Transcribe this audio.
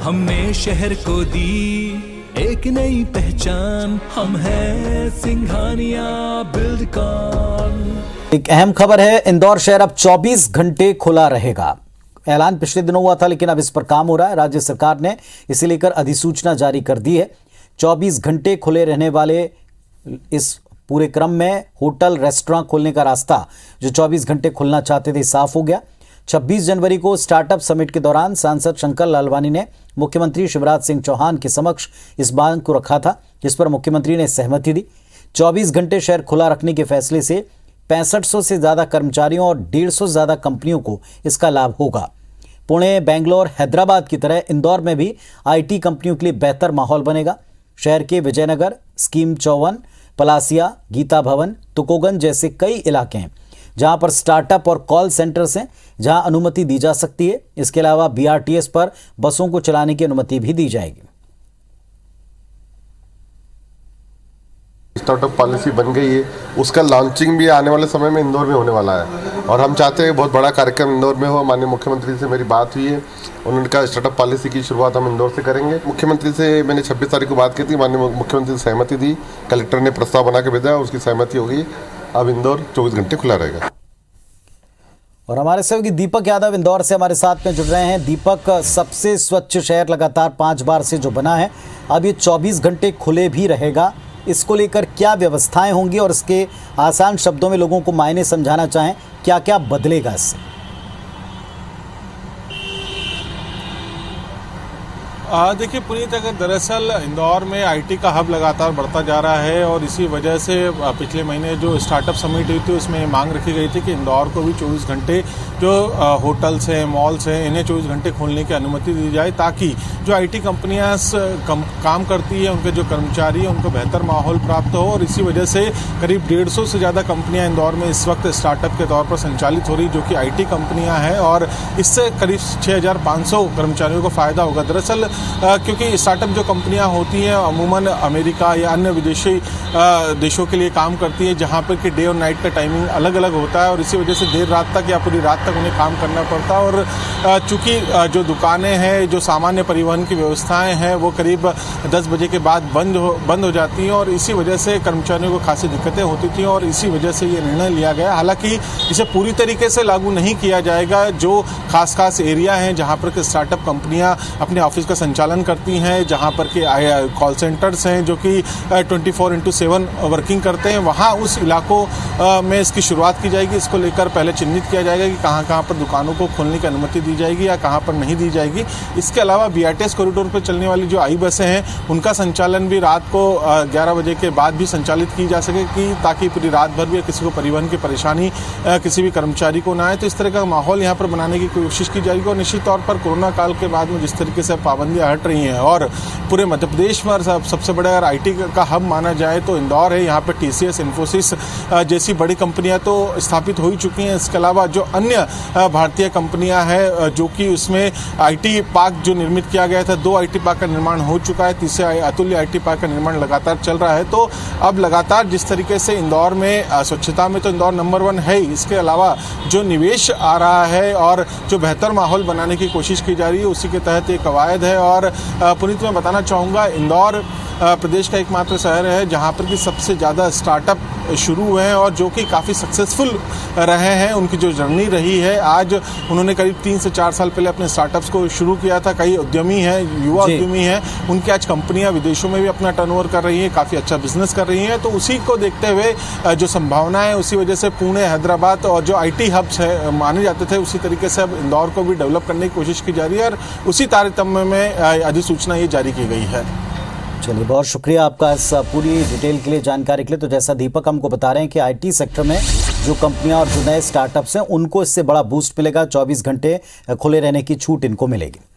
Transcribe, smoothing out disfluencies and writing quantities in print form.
हमने शहर को दी एक नई पहचान, हम हैं सिंघानिया बिल्डकॉन। एक अहम खबर है, इंदौर शहर अब 24 घंटे खुला रहेगा। ऐलान पिछले दिनों हुआ था, लेकिन अब इस पर काम हो रहा है। राज्य सरकार ने इसे लेकर अधिसूचना जारी कर दी है। 24 घंटे खुले रहने वाले इस पूरे क्रम में होटल रेस्टोरेंट खोलने का रास्ता जो 24 घंटे खुलना चाहते थे साफ हो गया। 26 जनवरी को स्टार्टअप समिट के दौरान सांसद शंकर लालवानी ने मुख्यमंत्री शिवराज सिंह चौहान के समक्ष इस बात को रखा था, जिस पर मुख्यमंत्री ने सहमति दी। 24 घंटे शहर खुला रखने के फैसले से 6500 से ज़्यादा कर्मचारियों और 150 से ज़्यादा कंपनियों को इसका लाभ होगा। पुणे, बेंगलोर, हैदराबाद की तरह इंदौर में भी आईटी कंपनियों के लिए बेहतर माहौल बनेगा। शहर के विजयनगर, स्कीम 54, पलासिया, गीता भवन, तुकोगंज जैसे कई इलाके हैं जहां पर स्टार्टअप और कॉल सेंटर्स हैं, जहां अनुमति दी जा सकती है। इसके अलावा बीआरटीएस पर बसों को चलाने की अनुमति भी दी जाएगी। स्टार्टअप पॉलिसी बन गई है, उसका लॉन्चिंग भी आने वाले समय में इंदौर में होने वाला है और हम चाहते हैं बहुत बड़ा कार्यक्रम इंदौर में हो। माननीय मुख्यमंत्री से मेरी बात हुई है, उन्होंने कहा स्टार्टअप पॉलिसी की शुरुआत हम इंदौर से करेंगे। मुख्यमंत्री से मैंने 26 तारीख को बात की थी, माननीय मुख्यमंत्री से सहमति दी, कलेक्टर ने प्रस्ताव बना के भेजा, उसकी सहमति हो गई। अब इंदौर 24 घंटे खुला रहेगा। और हमारे सहयोगी दीपक यादव इंदौर से हमारे साथ में जुड़ रहे हैं। दीपक, सबसे स्वच्छ शहर लगातार 5 बार से जो बना है, अब ये 24 घंटे खुले भी रहेगा। इसको लेकर क्या व्यवस्थाएं होंगी और इसके आसान शब्दों में लोगों को मायने समझाना चाहें, क्या क्या बदलेगा इससे? देखिए पुनीत, अगर दरअसल इंदौर में आईटी का हब लगातार बढ़ता जा रहा है और इसी वजह से पिछले महीने जो स्टार्टअप समिट हुई थी उसमें मांग रखी गई थी कि इंदौर को भी 24 घंटे जो होटल्स हैं, मॉल्स हैं, इन्हें 24 घंटे खोलने की अनुमति दी जाए, ताकि जो आईटी कंपनियां काम करती है, उनके जो कर्मचारी हैं, उनको बेहतर माहौल प्राप्त हो। और इसी वजह से करीब 150 से ज़्यादा कंपनियाँ इंदौर में इस वक्त स्टार्टअप के तौर पर संचालित हो रही, जो कि आईटी कंपनियाँ हैं, और इससे करीब 6500 कर्मचारियों को फ़ायदा होगा। दरअसल क्योंकि स्टार्टअप जो कंपनियां होती हैं अमूमन अमेरिका या अन्य विदेशी देशों के लिए काम करती हैं, जहां पर कि डे और नाइट का टाइमिंग अलग अलग होता है और इसी वजह से देर रात तक या पूरी रात तक उन्हें काम करना पड़ता है। और चूंकि जो दुकानें हैं, जो सामान्य परिवहन की व्यवस्थाएं हैं, वो करीब 10 बजे के बाद बंद हो जाती हैं और इसी वजह से कर्मचारियों को खासी दिक्कतें होती थी और इसी वजह से ये निर्णय लिया गया। हालांकि इसे पूरी तरीके से लागू नहीं किया जाएगा। जो खास एरिया हैं जहाँ पर स्टार्टअप कंपनियाँ अपने ऑफिस का संचालन करती हैं, जहां पर के कॉल सेंटर्स हैं जो कि 24/7 वर्किंग करते हैं, वहां उस इलाकों में इसकी शुरुआत की जाएगी। इसको लेकर पहले चिन्हित किया जाएगा कि कहां पर दुकानों को खोलने की अनुमति दी जाएगी या कहां पर नहीं दी जाएगी। इसके अलावा बीआरटीएस कॉरिडोर पर चलने वाली जो आई बसें हैं, उनका संचालन भी रात को 11 बजे के बाद भी संचालित की जा सके, कि ताकि पूरी रात भर भी किसी को परिवहन की परेशानी किसी भी कर्मचारी को ना आए। तो इस तरह का माहौल यहाँ पर बनाने की कोशिश की जाएगी और निश्चित तौर पर कोरोना काल के बाद में जिस तरीके से पाबंदियां हट रही हैं और पूरे मध्य प्रदेश में सबसे बड़ा अगर आईटी का हब माना जाए तो इंदौर है। यहाँ पर टीसीएस, इन्फोसिस जैसी बड़ी कंपनियां तो स्थापित हो ही चुकी हैं। इसके अलावा जो अन्य भारतीय कंपनियां हैं, जो कि उसमें आईटी पार्क जो निर्मित किया गया था, 2 आईटी पार्क का निर्माण हो चुका है, तीसरे अतुल्य आईटी पार्क का निर्माण लगातार चल रहा है। तो अब लगातार जिस तरीके से इंदौर में स्वच्छता में तो इंदौर नंबर 1 है, इसके अलावा जो निवेश आ रहा है और जो बेहतर माहौल बनाने की कोशिश की जा रही है, उसी के तहत ये कवायद है। और पुनीत, मैं बताना चाहूँगा, इंदौर प्रदेश का एकमात्र शहर है जहाँ पर कि सबसे ज़्यादा स्टार्टअप शुरू हुए हैं और जो कि काफ़ी सक्सेसफुल रहे हैं। उनकी जो जर्नी रही है, आज उन्होंने करीब 3 से 4 साल पहले अपने स्टार्टअप्स को शुरू किया था। कई उद्यमी हैं, युवा उद्यमी हैं, उनकी आज कंपनियां विदेशों में भी अपना टर्नओवर कर रही हैं, काफ़ी अच्छा बिजनेस कर रही हैं। तो उसी को देखते हुए जो संभावनाएं, उसी वजह से पुणे, हैदराबाद और जो आईटी हब्स है माने जाते थे, उसी तरीके से अब इंदौर को भी डेवलप करने की कोशिश की जा रही है और उसी तारतम्य में अधिसूचना ये जारी की गई है। चलिए, बहुत शुक्रिया आपका इस पूरी डिटेल के लिए, जानकारी के लिए। तो जैसा दीपक हमको बता रहे हैं कि आईटी सेक्टर में जो कंपनियां और जो नए स्टार्टअप्स हैं, उनको इससे बड़ा बूस्ट मिलेगा। 24 घंटे खुले रहने की छूट इनको मिलेगी।